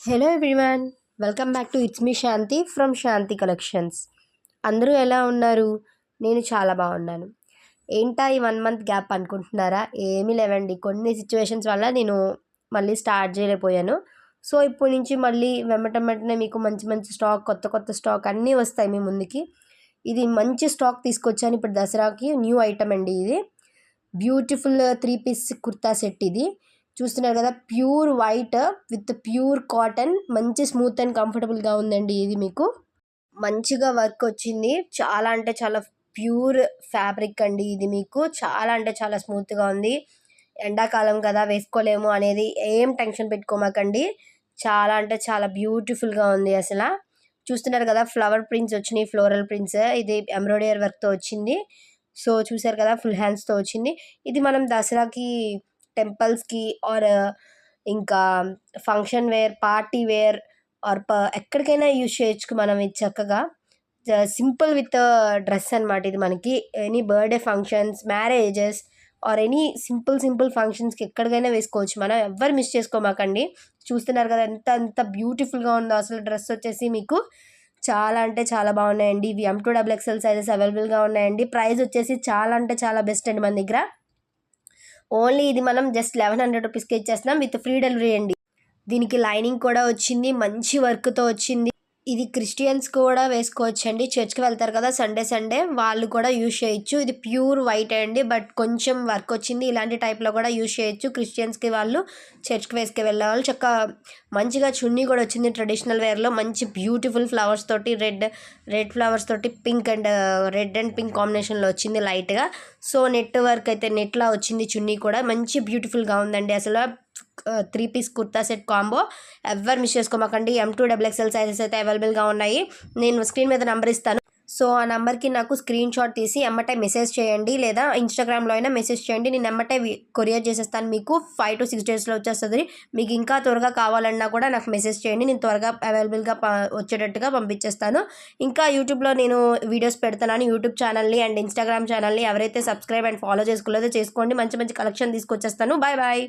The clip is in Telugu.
Hello everyone, welcome back to it's me Shanti from Shanti collections. అందరూ ఎలా ఉన్నారు? నేను చాలా బాగున్నాను. ఏంటా ఈ 1 మంత్ గ్యాప్ అనుకుంటున్నారా? ఏమీ లేవండి, కొన్ని సిచ్యువేషన్స్ వల్ల నేను మళ్ళీ స్టార్ట్ చేయలేకపోయాను. సో ఇప్పటి నుంచి మళ్ళీ వెంటనే మీకు మంచి మంచి స్టాక్, కొత్త కొత్త స్టాక్ అన్నీ వస్తాయి మీ ముందుకి. ఇది మంచి స్టాక్ తీసుకొచ్చాను ఇప్పుడు దసరాకి. న్యూ ఐటమ్ అండి ఇది. బ్యూటిఫుల్ 3 పీస్ కుర్తా సెట్ ఇది. చూస్తున్నారు కదా, pure white with pure cotton, మంచి స్మూత్ అండ్ కంఫర్టబుల్గా ఉందండి. ఇది మీకు మంచిగా వర్క్ వచ్చింది. చాలా అంటే చాలా ప్యూర్ ఫ్యాబ్రిక్ అండి ఇది. మీకు చాలా అంటే చాలా స్మూత్గా ఉంది. ఎండాకాలం కదా, వేసుకోలేము అనేది ఏం టెన్షన్ పెట్టుకోమాకండి. చాలా అంటే చాలా బ్యూటిఫుల్గా ఉంది అసలు. చూస్తున్నారు కదా, ఫ్లవర్ ప్రింట్స్ వచ్చినాయి, ఫ్లోరల్ ప్రింట్స్. ఇది ఎంబ్రాయిడరీ వర్క్తో వచ్చింది. సో చూసారు కదా, ఫుల్ హ్యాండ్స్తో వచ్చింది. ఇది మనం దసరాకి, టెంపుల్స్కి ఆర్ ఇంకా function wear, party wear or ఎక్కడికైనా యూజ్ చేయొచ్చు మనం. ఇది చక్కగా సింపుల్ విత్ డ్రెస్ అనమాట. ఇది మనకి any birthday functions, marriages or any simple ఫంక్షన్స్కి ఎక్కడికైనా వేసుకోవచ్చు మనం. ఎవ్వరు మిస్ చేసుకోమాకండి. చూస్తున్నారు కదా ఎంత ఎంత బ్యూటిఫుల్గా ఉందో అసలు. డ్రెస్ వచ్చేసి మీకు చాలా అంటే చాలా బాగున్నాయండి. ఇవి M2XXL సైజెస్ అవైలబుల్గా ఉన్నాయండి. ప్రైస్ వచ్చేసి చాలా అంటే చాలా బెస్ట్ అండి మన దగ్గర. ఓన్లీ ఇది మనం జస్ట్ 1100 రూపీస్కి ఇచ్చేస్తున్నాం విత్ ఫ్రీ డెలివరీ అండి. దీనికి లైనింగ్ కూడా వచ్చింది, మంచి వర్క్తో వచ్చింది. ఇది క్రిస్టియన్స్ కూడా వేసుకోవచ్చు అండి. చర్చ్కి వెళ్తారు కదా సండే, వాళ్ళు కూడా యూజ్ చేయొచ్చు. ఇది ప్యూర్ వైట్ అండి, బట్ కొంచెం వర్క్ వచ్చింది. ఇలాంటి టైప్లో కూడా యూజ్ చేయొచ్చు. క్రిస్టియన్స్కి వాళ్ళు చర్చ్కి వేసుకు వెళ్ళే వాళ్ళు చక్కగా. మంచిగా చున్నీ కూడా వచ్చింది ట్రెడిషనల్ వేర్లో, మంచి బ్యూటిఫుల్ ఫ్లవర్స్ తోటి, రెడ్ ఫ్లవర్స్ తోటి pink and red and pink కాంబినేషన్లో వచ్చింది లైట్గా. సో నెట్ వర్క్ అయితే నెట్లా వచ్చింది. చున్నీ కూడా మంచి బ్యూటిఫుల్గా ఉందండి అసలు. 3 పీస్ కుర్తా సెట్ కాంబో. ఎవరు మిస్ చేసుకోమాకండి. M2XXL సైజెస్ అయితే అవైలబుల్గా ఉన్నాయి. నేను స్క్రీన్ మీద నెంబర్ ఇస్తాను. సో ఆ నెంబర్కి నాకు స్క్రీన్ షాట్ తీసి ఎమ్మటే మెసేజ్ చేయండి, లేదా ఇన్స్టాగ్రామ్లో అయినా మెసేజ్ చేయండి. నేను ఎమ్మటే కొరియర్ చేసేస్తాను. మీకు 5 to 6 డేస్లో వచ్చేస్తుంది. మీకు ఇంకా త్వరగా కావాలన్నా కూడా నాకు మెసేజ్ చేయండి, నేను త్వరగా అవైలబుల్గా వచ్చేటట్టుగా పంపించేస్తాను. ఇంకా యూట్యూబ్లో నేను వీడియోస్ పెడతాను. యూట్యూబ్ ఛానల్ని అండ్ ఇన్స్టాగ్రామ్ ఛానల్ని ఎవరైతే సబ్స్క్రైబ్ అండ్ ఫాలో చేసుకోలేదో చేసుకోండి. మంచి మంచి కలెక్షన్ తీసుకొచ్చేస్తాను. Bye bye.